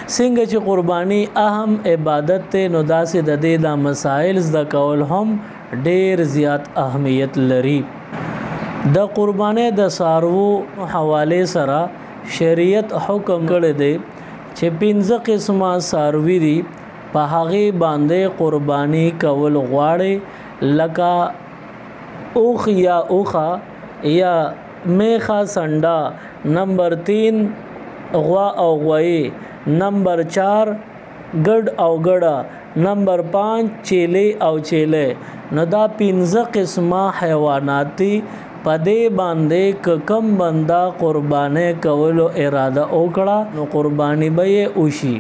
څنګه چې قرباني اهم عبادت ته نو داسې د دې د مسائل زده کول هم ډیر زیات اهمیت لري. د قرباني د سارو حواله سره شریعت حکم کړی دی چې 15 قسمه ساروي دي په هغه باندې قرباني کول غواړي لکه اوخ یا اوخه یا میخه سنډا، نمبر 3 غوا او غوي، نمبر 4 ګډ او ګډه، نمبر 5 چيله او چيله. نو دا 15 قسمه حیوانات دي پدې باندې کم بندا قرباني کولو اراده وکړه نو قرباني به وشي.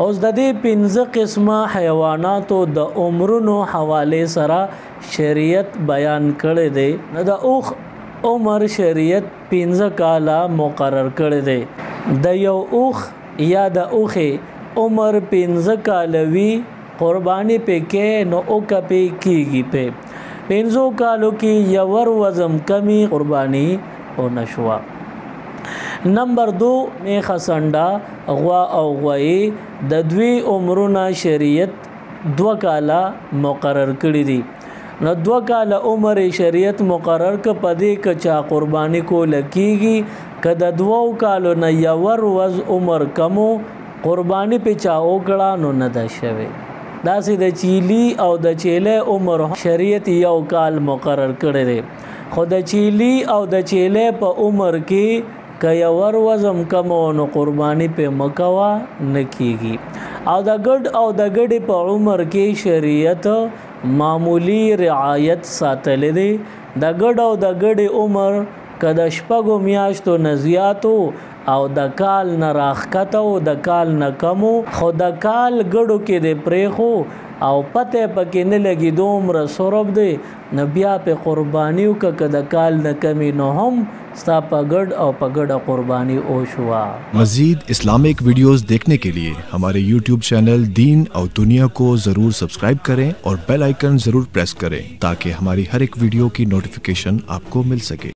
اوس د دې 15 قسمه حیواناتو د عمرونو حواله سره شریعت بیان کړی دی. نو د اوخ عمر شریعت 15 کاله مقرر کړی دی. د یو اوخ یا د اوخه عمر 15 کاله وی قرباني پکې نو او کپی کیږي په 15 کالو کې یور وزم کمی قرباني او نشوا. نمبر 2 میخه سنډا، غوا او غوي د دوی عمرونه شریعت 2 کاله مقرر کړی دي. نو 2 کاله عمر شریعت مقرر ک پدې ک چا قرباني کو لکېږي کده 2 کالو نه یور وز عمر کمو قرباني په چا وکړه نو نه ده شوی. داسې د چیلی او د چیله عمر شریعت 1 کال مقرر کړی دی. خو د چیلی او د چیله په عمر کې کیا ور وزم کمو نو قرباني په مکوا نکیږي. او د ګډ او د ګډې په عمر کې شریعت معمولی رعایت ساتل دي. د ګډ او د ګډې عمر کده شپږو میاشتو نزیاتو او د کال نه راخکته او د کال نه کمو، خو د کال ګډو کې د پریخو او پته پکې نه لګي دومره سورب دی نو بیا په قربانیو که د کال نه کمی نو هم ستا په ګډ او په ګډه قربانی او شوا. مزید اسلامک ویڈیوز دیکھنے کے لیے ہمارے یوٹیوب چینل دین اور دنیا کو ضرور سبسکرائب کریں اور بیل آئیکن ضرور پریس کریں تاکہ ہماری ہر ایک ویڈیو کی نوٹیفیکیشن آپ کو مل سکے.